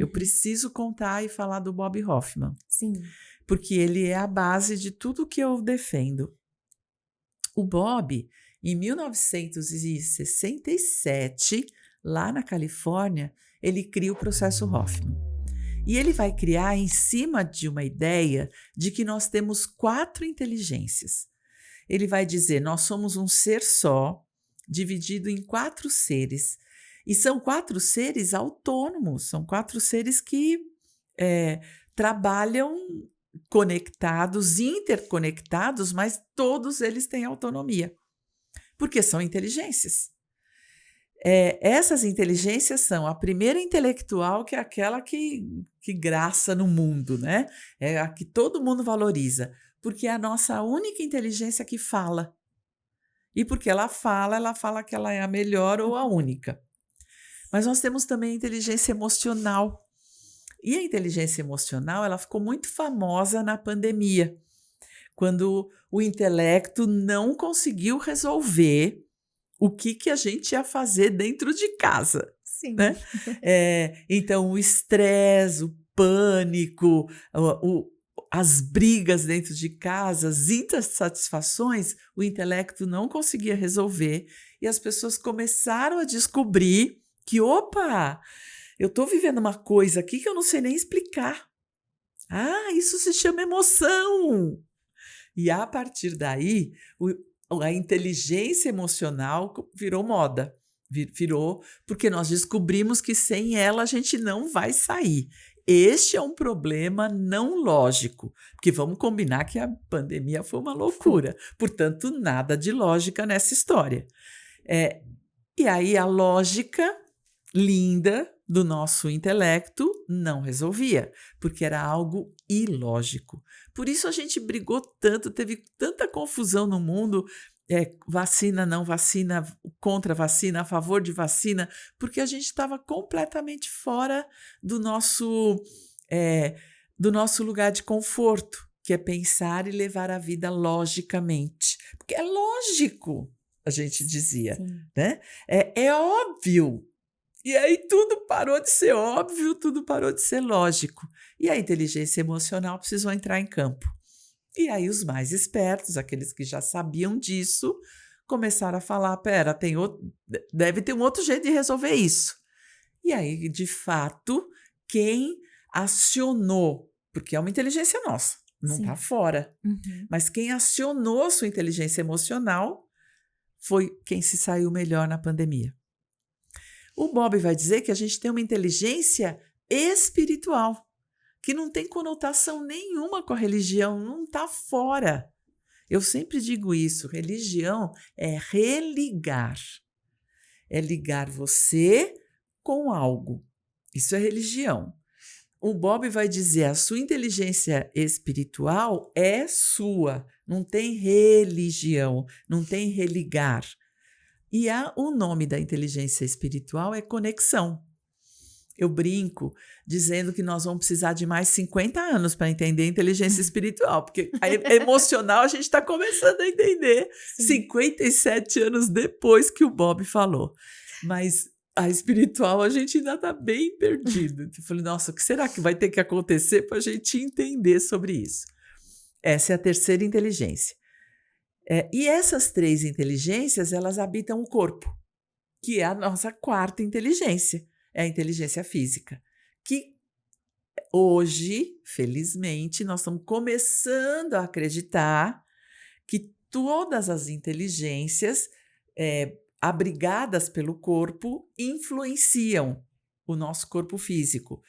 Eu preciso contar e falar do Bob Hoffman, Sim. porque ele é a base de tudo que eu defendo. O Bob, em 1967, lá na Califórnia, ele cria o processo Hoffman. E ele vai criar em cima de uma ideia de que nós temos 4 inteligências. Ele vai dizer, nós somos um ser só, dividido em 4 seres. E são 4 seres autônomos, são 4 seres que trabalham conectados, interconectados, mas todos eles têm autonomia, porque são inteligências. Essas inteligências são a primeira intelectual, que é aquela que graça no mundo, né? É a que todo mundo valoriza, porque é a nossa única inteligência que fala. E porque ela fala que ela é a melhor ou a única. Mas nós temos também a inteligência emocional. E a inteligência emocional, ela ficou muito famosa na pandemia, quando o intelecto não conseguiu resolver o que a gente ia fazer dentro de casa. Sim. Né? Então, o estresse, o pânico, as brigas dentro de casa, as insatisfações, o intelecto não conseguia resolver e as pessoas começaram a descobrir que, opa, eu estou vivendo uma coisa aqui que eu não sei nem explicar. Ah, isso se chama emoção. E a partir daí, a inteligência emocional virou moda. Virou porque nós descobrimos que sem ela a gente não vai sair. Este é um problema não lógico, porque vamos combinar que a pandemia foi uma loucura. Portanto, nada de lógica nessa história. E aí a lógica linda do nosso intelecto não resolvia, porque era algo ilógico. Por isso a gente brigou tanto, teve tanta confusão no mundo, vacina, não vacina, contra vacina, a favor de vacina, porque a gente estava completamente fora do nosso lugar de conforto, que é pensar e levar a vida logicamente. Porque é lógico, a gente dizia, né? É óbvio. E aí tudo parou de ser óbvio, tudo parou de ser lógico. E a inteligência emocional precisou entrar em campo. E aí os mais espertos, aqueles que já sabiam disso, começaram a falar, pera, deve ter um outro jeito de resolver isso. E aí, de fato, quem acionou, porque é uma inteligência nossa, não está fora, mas quem acionou a sua inteligência emocional foi quem se saiu melhor na pandemia. O Bob vai dizer que a gente tem uma inteligência espiritual, que não tem conotação nenhuma com a religião, não está fora. Eu sempre digo isso, religião é religar. É ligar você com algo. Isso é religião. O Bob vai dizer, a sua inteligência espiritual é sua, não tem religião, não tem religar. E o nome da inteligência espiritual é conexão. Eu brinco dizendo que nós vamos precisar de mais 50 anos para entender a inteligência espiritual, porque a emocional a gente está começando a entender 57 anos depois que o Bob falou. Mas a espiritual a gente ainda está bem perdido. Eu falei, nossa, o que será que vai ter que acontecer para a gente entender sobre isso? Essa é a terceira inteligência. E essas 3 inteligências, elas habitam o corpo, que é a nossa quarta inteligência, é a inteligência física, que hoje, felizmente, nós estamos começando a acreditar que todas as inteligências abrigadas pelo corpo influenciam o nosso corpo físico,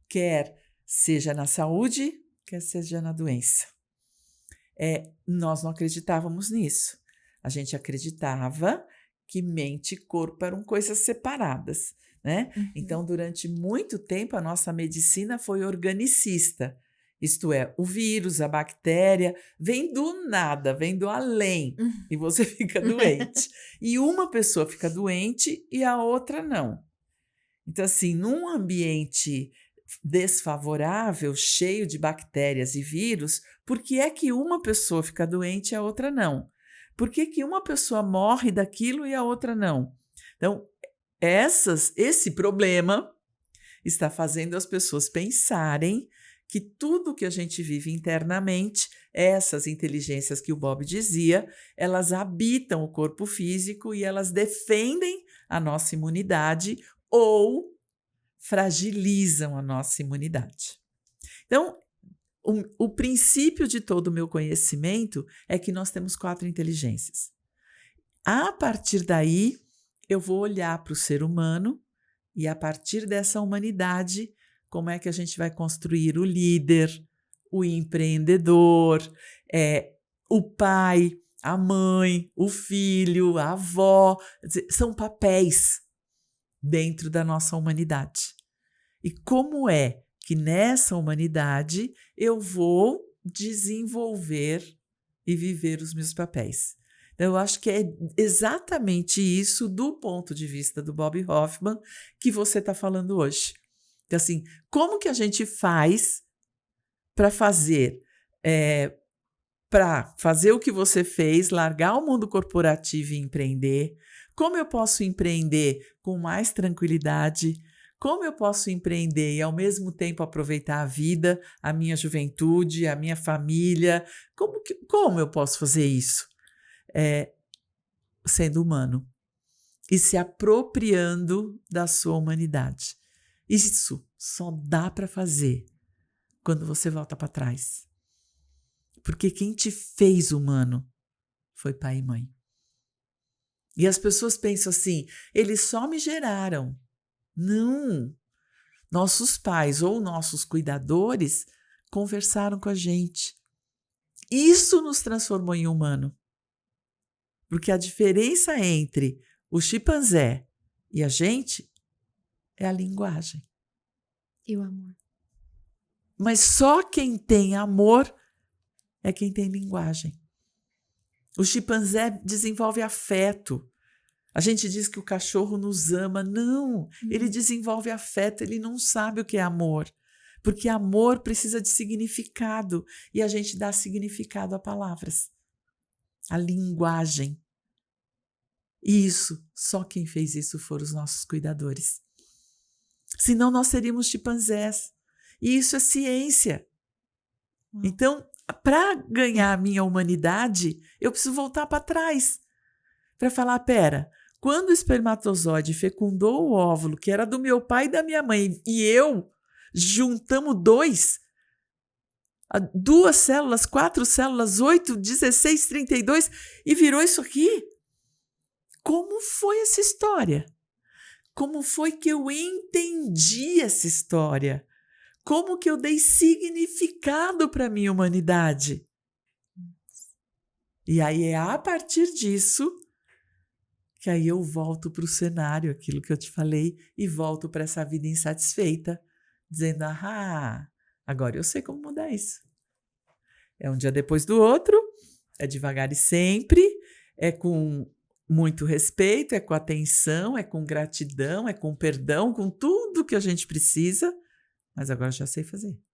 quer seja na saúde, quer seja na doença. Nós não acreditávamos nisso. A gente acreditava que mente e corpo eram coisas separadas, né? Então, durante muito tempo, a nossa medicina foi organicista. Isto é, o vírus, a bactéria, vem do nada, vem do além, e você fica doente. E uma pessoa fica doente e a outra não. Então, assim, num ambiente desfavorável, cheio de bactérias e vírus, por que é que uma pessoa fica doente e a outra não? Por que que uma pessoa morre daquilo e a outra não? Então, esse problema está fazendo as pessoas pensarem que tudo que a gente vive internamente, essas inteligências que o Bob dizia, elas habitam o corpo físico e elas defendem a nossa imunidade ou fragilizam a nossa imunidade. Então, o princípio de todo o meu conhecimento é que nós temos 4 inteligências. A partir daí, eu vou olhar para o ser humano e, a partir dessa humanidade, como é que a gente vai construir o líder, o empreendedor, o pai, a mãe, o filho, a avó. São papéis dentro da nossa humanidade. E como é que nessa humanidade eu vou desenvolver e viver os meus papéis? Então, eu acho que é exatamente isso, do ponto de vista do Bob Hoffman, que você está falando hoje. Então, assim, como que a gente faz para fazer o que você fez, largar o mundo corporativo e empreender? Como eu posso empreender com mais tranquilidade? Como eu posso empreender e, ao mesmo tempo, aproveitar a vida, a minha juventude, a minha família? Como eu posso fazer isso? Sendo humano e se apropriando da sua humanidade. Isso só dá para fazer quando você volta para trás. Porque quem te fez humano foi pai e mãe. E as pessoas pensam assim, eles só me geraram. Não! Nossos pais ou nossos cuidadores conversaram com a gente. Isso nos transformou em humano. Porque a diferença entre o chimpanzé e a gente é a linguagem. E o amor. Mas só quem tem amor é quem tem linguagem. O chimpanzé desenvolve afeto. A gente diz que o cachorro nos ama. Não, ele desenvolve afeto, ele não sabe o que é amor. Porque amor precisa de significado. E a gente dá significado a palavras. A linguagem. E isso, só quem fez isso foram os nossos cuidadores. Senão nós seríamos chimpanzés. E isso é ciência. Então, para ganhar a minha humanidade, eu preciso voltar para trás. Para falar, pera, quando o espermatozoide fecundou o óvulo, que era do meu pai e da minha mãe, e eu juntamos 2 células, 4 células, 8, 16, 32, e virou isso aqui. Como foi essa história? Como foi que eu entendi essa história? Como que eu dei significado para a minha humanidade? E aí é a partir disso que aí eu volto para o cenário, aquilo que eu te falei, e volto para essa vida insatisfeita, dizendo, agora eu sei como mudar isso. É um dia depois do outro, é devagar e sempre, é com muito respeito, é com atenção, é com gratidão, é com perdão, com tudo que a gente precisa, mas agora eu já sei fazer.